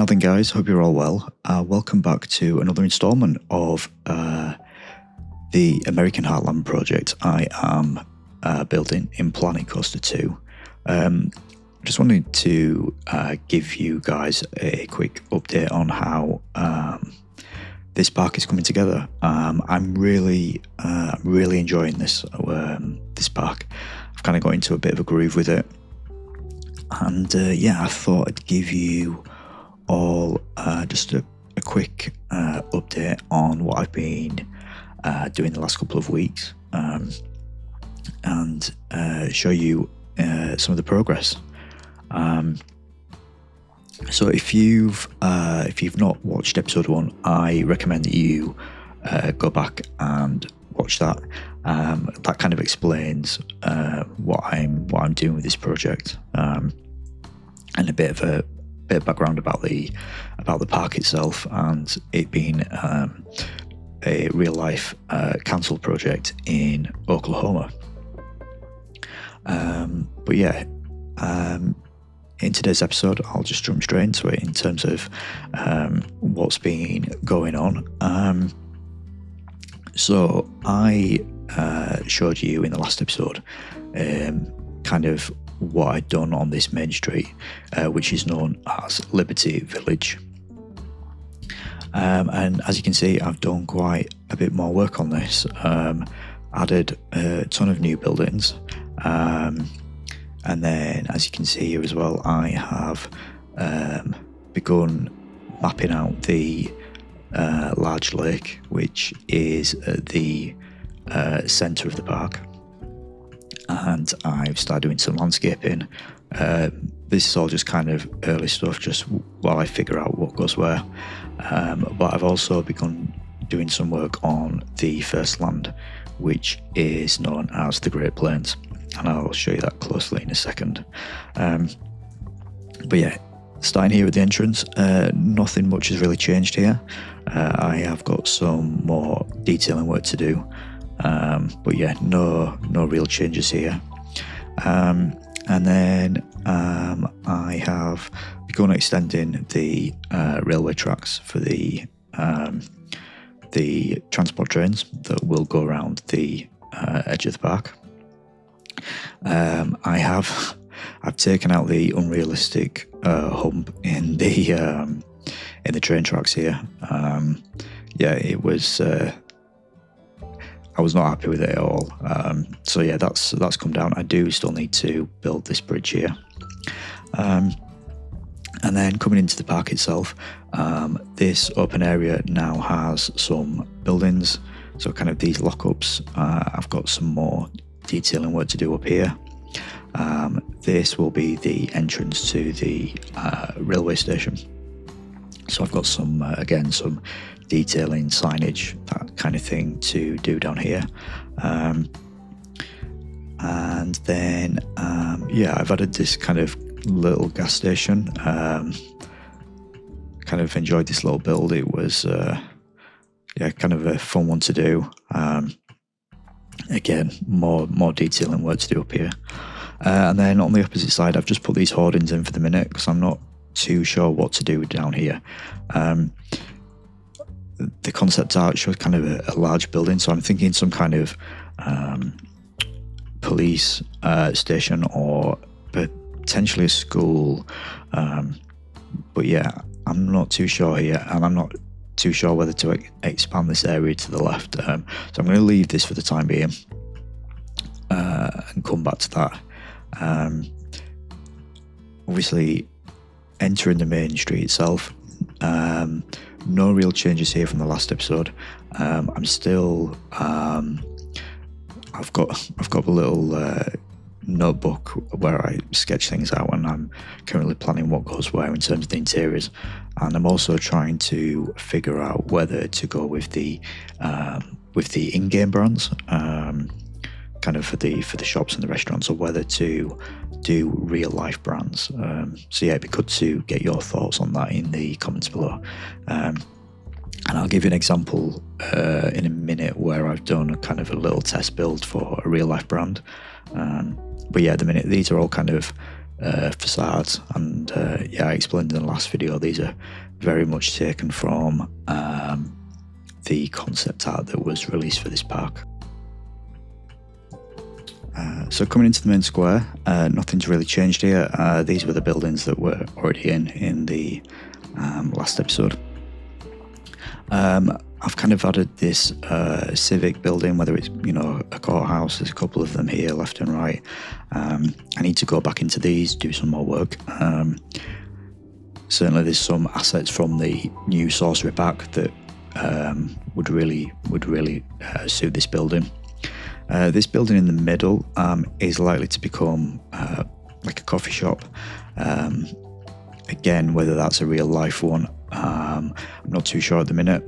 Now then, guys, hope you're all well. Welcome back to another installment of the American Heartland project I am building in Planet Coaster 2. Just wanted to give you guys a quick update on how this park is coming together. I'm really enjoying this park. I've kind of got into a bit of a groove with it, and I thought I'd give you all just a quick update on what I've been doing the last couple of weeks, and show you some of the progress. So if you've not watched episode 1, I recommend that you go back and watch that. That kind of explains what I'm doing with this project, and a bit of background about the park itself, and it being a real life council project in Oklahoma. In today's episode, I'll just jump straight into it in terms of what's been going on. So I showed you in the last episode kind of what I'd done on this main street, which is known as Liberty Village. And as you can see, I've done quite a bit more work on this. Added a ton of new buildings. And then, as you can see here as well, I have begun mapping out the large lake, which is at the centre of the park. And I've started doing some landscaping. This is all just kind of early stuff, just while I figure out what goes where. But I've also begun doing some work on the first land, which is known as the Great Plains. And I'll show you that closely in a second. Starting here at the entrance, nothing much has really changed here. I have got some more detailing work to do, no real changes here. And then I have begun extending the railway tracks for the transport trains that will go around the edge of the park. I've taken out the unrealistic hump in the train tracks here. It was I was not happy with it at all. That's come down. I do still need to build this bridge here. And then coming into the park itself, this open area now has some buildings, so kind of these lockups. I've got some more detailing work to do up here. This will be the entrance to the railway station. So I've got some detailing, signage, that kind of thing to do down here. And then I've added this kind of little gas station. Kind of enjoyed this little build. It was kind of a fun one to do. Again, more detailing work to do up here. And then on the opposite side, I've just put these hoardings in for the minute because I'm not too sure what to do down here. The concept art shows kind of a large building, so I'm thinking some kind of police station or potentially a school. I'm not too sure here, and I'm not too sure whether to expand this area to the left. So I'm going to leave this for the time being and come back to that. Obviously, entering the main street itself, no real changes here from the last episode. I'm still I've got a little notebook where I sketch things out, and I'm currently planning what goes where in terms of the interiors. And I'm also trying to figure out whether to go with the in-game brands, kind of for the shops and the restaurants, or whether to do real life brands. It'd be good to get your thoughts on that in the comments below. And I'll give you an example in a minute where I've done kind of a little test build for a real life brand. At the minute, these are all kind of facades. And yeah, I explained in the last video, these are very much taken from the concept art that was released for this park. So coming into the main square, nothing's really changed here. These were the buildings that were already in the last episode. I've kind of added this civic building, whether it's, you know, a courthouse. There's a couple of them here, left and right. I need to go back into these, do some more work. Certainly there's some assets from the new sorcery pack that would really suit this building. This building in the middle is likely to become like a coffee shop. Again, whether that's a real life one, I'm not too sure at the minute.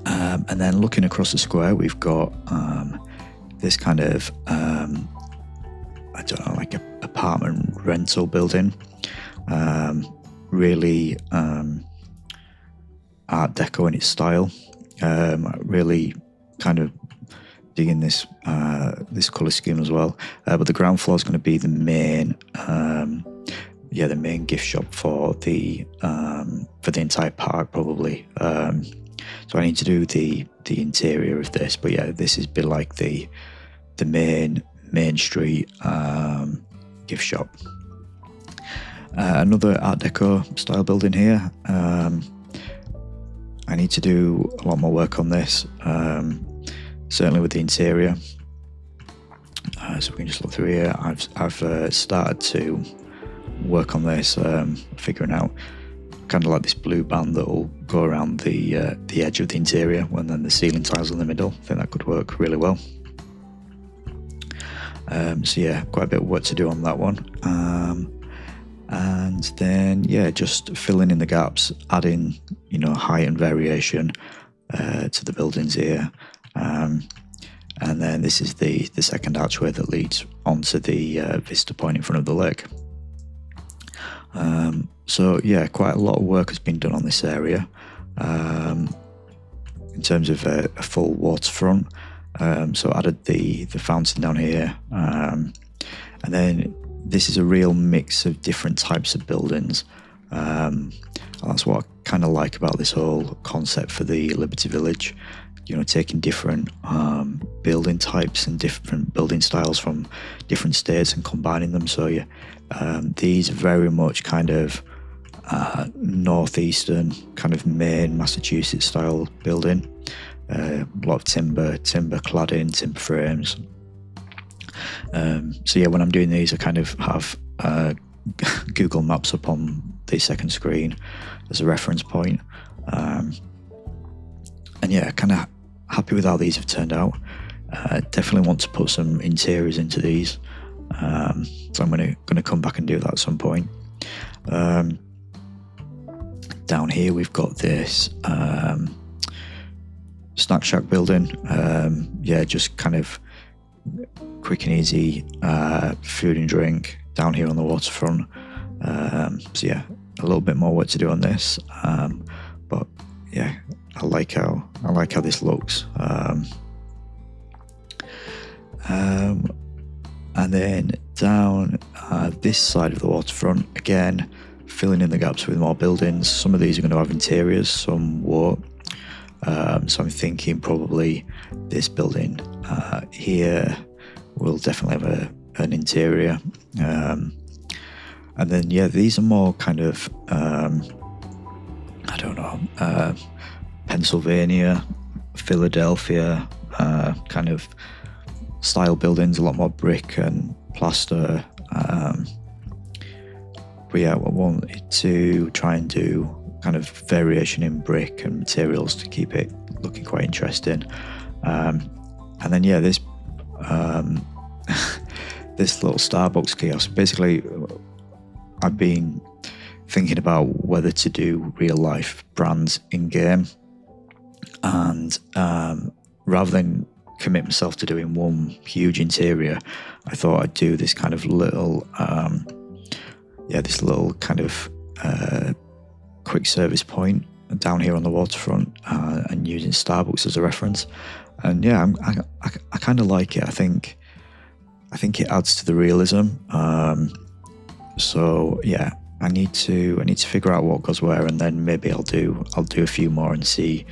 And then looking across the square, we've got this kind of, I don't know, like a apartment rental building. Really Art Deco in its style. Really kind of digging this this colour scheme as well. But the ground floor is going to be the main, the main gift shop for the entire park, probably. So I need to do the interior of this, but yeah, this is a bit like the main street gift shop. Another Art Deco style building here. I need to do a lot more work on this, certainly with the interior. So we can just look through here. I've started to work on this, figuring out kind of like this blue band that will go around the edge of the interior, and then the ceiling tiles in the middle. I think that could work really well. So yeah, quite a bit of work to do on that one. And then yeah, just filling in the gaps, adding, you know, height and variation to the buildings here. And then this is the second archway that leads onto the vista point in front of the lake. So yeah, quite a lot of work has been done on this area in terms of a full waterfront. So added the fountain down here, and then this is a real mix of different types of buildings. And that's what I kind of like about this whole concept for the Liberty Village. You know, taking different building types and different building styles from different states and combining them. So yeah, these are very much kind of northeastern, kind of Maine, Massachusetts style building. A lot of timber cladding, timber frames. So yeah, when I'm doing these, I kind of have Google Maps up on the second screen as a reference point. And yeah, kind of happy with how these have turned out. Definitely want to put some interiors into these. So I'm going to come back and do that at some point. Down here we've got this snack shack building. Yeah, just kind of quick and easy food and drink down here on the waterfront. So yeah, a little bit more work to do on this, but yeah, I like how this looks. And then down this side of the waterfront, again, filling in the gaps with more buildings. Some of these are going to have interiors, some won't. So I'm thinking probably this building here will definitely have an interior. And then yeah, these are more kind of I don't know, Pennsylvania, Philadelphia kind of style buildings, a lot more brick and plaster. But yeah, I wanted to try and do kind of variation in brick and materials to keep it looking quite interesting. And then yeah, this this little Starbucks kiosk. Basically, I've been thinking about whether to do real life brands in game, and rather than commit myself to doing one huge interior, I thought I'd do this kind of little this little kind of quick service point down here on the waterfront, and using Starbucks as a reference. And yeah, I kind of like it. I think it adds to the realism. So yeah, I need to figure out what goes where, and then maybe I'll do a few more and see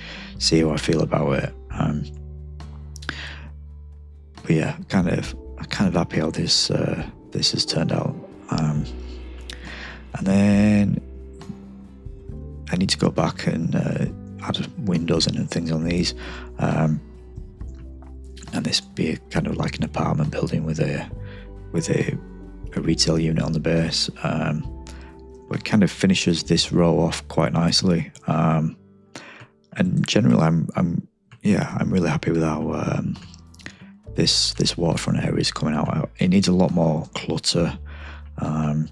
how I feel about it. But yeah, kind of happy how this has turned out. And then I need to go back and add windows in and things on these. And this be kind of like an apartment building with a retail unit on the base. But it kind of finishes this row off quite nicely. And generally, I'm really happy with how this waterfront area is coming out. It needs a lot more clutter. I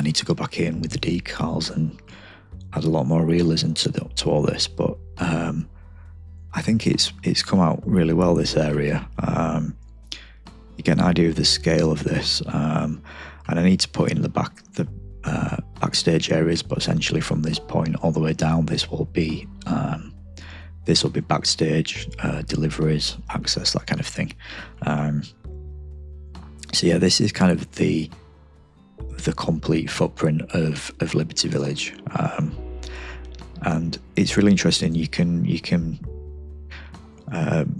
need to go back in with the decals and add a lot more realism to all this. But I think it's come out really well, this area. You get an idea of the scale of this, and I need to put in the backstage areas. But essentially, from this point all the way down, this will be backstage, deliveries, access, that kind of thing. So yeah, this is kind of the complete footprint of Liberty Village, and it's really interesting. You can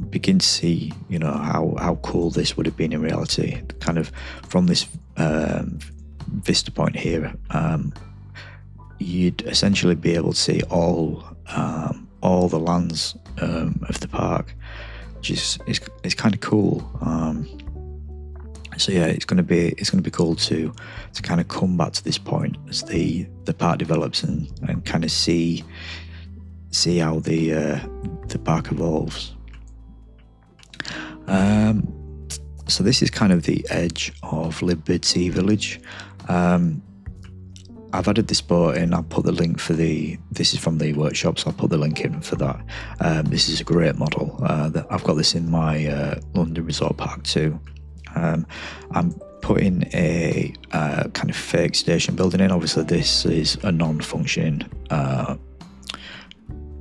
begin to see, how cool this would have been in reality. Kind of from this vista point here, you'd essentially be able to see all the lands of the park, which is kind of cool. So yeah, it's going to be cool to kind of come back to this point as the park develops and kind of see how the park evolves. So this is kind of the edge of Liberty Village. I've added this boat in. I'll put the link for this is from the workshop, so I'll put the link in for that. This is a great model. I've got this in my London Resort Park too. I'm putting a kind of fake station building in. Obviously, this is a non-functioning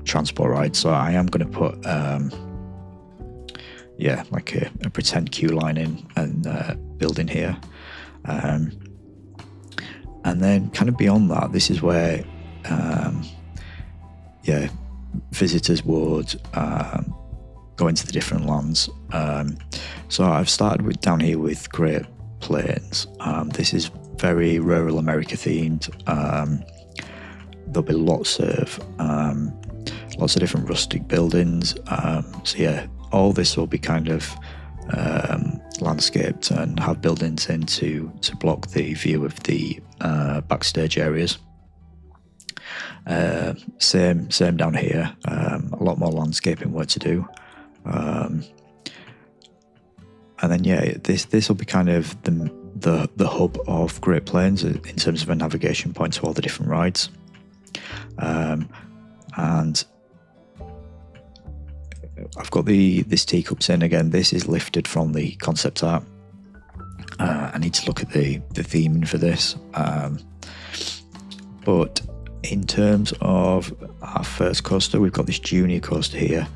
transport ride, so I am going to put like a pretend queue line in and build in here. And then kind of beyond that, this is where visitors would go into the different lands. So I've started down here with Great Plains. This is very rural America themed. There'll be lots of different rustic buildings. So yeah, all this will be kind of landscaped and have buildings in to block the view of the backstage areas. Same down here. A lot more landscaping work to do. And then this will be kind of the hub of Great Plains in terms of a navigation point to all the different rides. And I've got this teacups in again. This is lifted from the concept art. I need to look at the theming for this. But in terms of our first coaster, we've got this junior coaster here.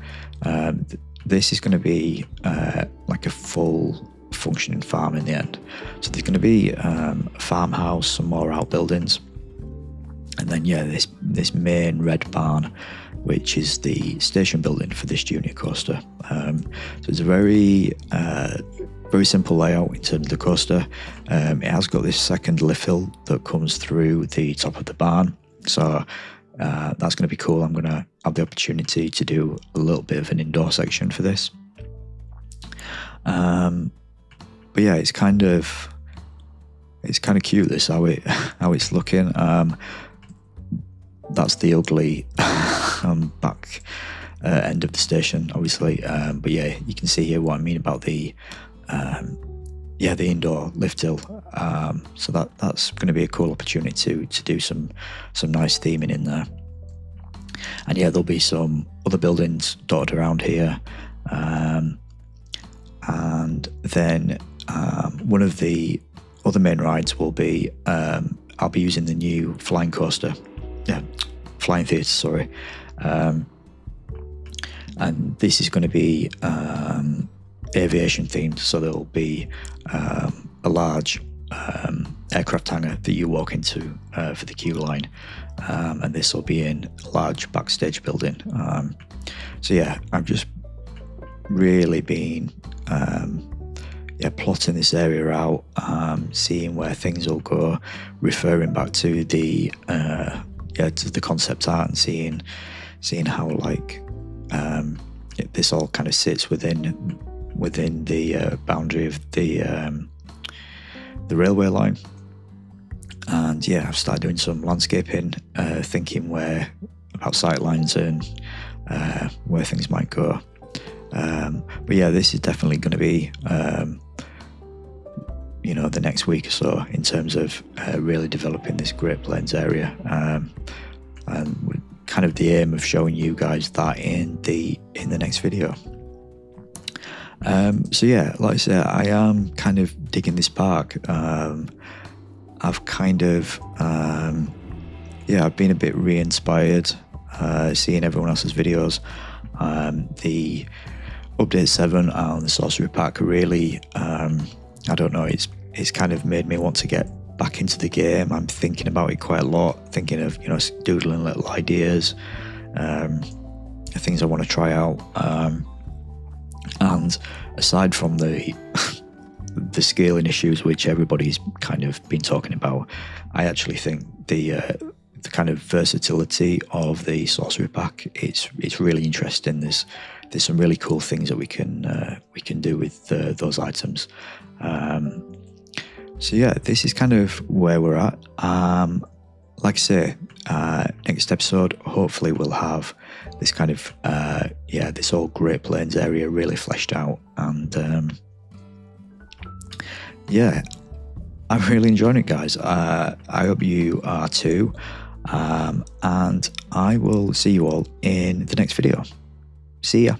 This is going to be like a full functioning farm in the end. So there's going to be a farmhouse, some more outbuildings, and then this main red barn, which is the station building for this junior coaster. So it's a very simple layout in terms of the coaster. It has got this second lift hill that comes through the top of the barn. So that's going to be cool. I'm going to have the opportunity to do a little bit of an indoor section for this. But yeah, it's kind of cute. This how it's looking. That's the ugly back end of the station, obviously. But yeah, you can see here what I mean about the indoor lift hill. So that's going to be a cool opportunity to do some nice theming in there. And yeah, there'll be some other buildings dotted around here. And then one of the other main rides will be I'll be using the new flying coaster. Yeah, flying theatre, sorry. And this is going to be aviation themed, so there'll be a large aircraft hangar that you walk into for the queue line, and this will be in a large backstage building. So yeah, I've just really been plotting this area out, seeing where things will go, referring back to the concept art, and seeing how like this all kind of sits within the boundary of the railway line. And yeah, I've started doing some landscaping, thinking about sightlines and where things might go. But yeah, this is definitely going to be the next week or so in terms of really developing this Great Plains area, and with kind of the aim of showing you guys that in the next video. So yeah, like I said, I am kind of digging this park. I've kind of I've been a bit re-inspired seeing everyone else's videos. The update 7 on the Sorcery Park really, I don't know, it's kind of made me want to get back into the game. I'm thinking about it quite a lot, thinking of doodling little ideas, things I want to try out, and aside from the scaling issues which everybody's kind of been talking about, I actually think the kind of versatility of the Sorcery Pack, it's really interesting. There's some really cool things that we can do with those items. So yeah, this is kind of where we're at. Like I say, next episode, hopefully we'll have this kind of this whole Great Plains area really fleshed out, and I'm really enjoying it, guys. I hope you are too, and I will see you all in the next video. See ya.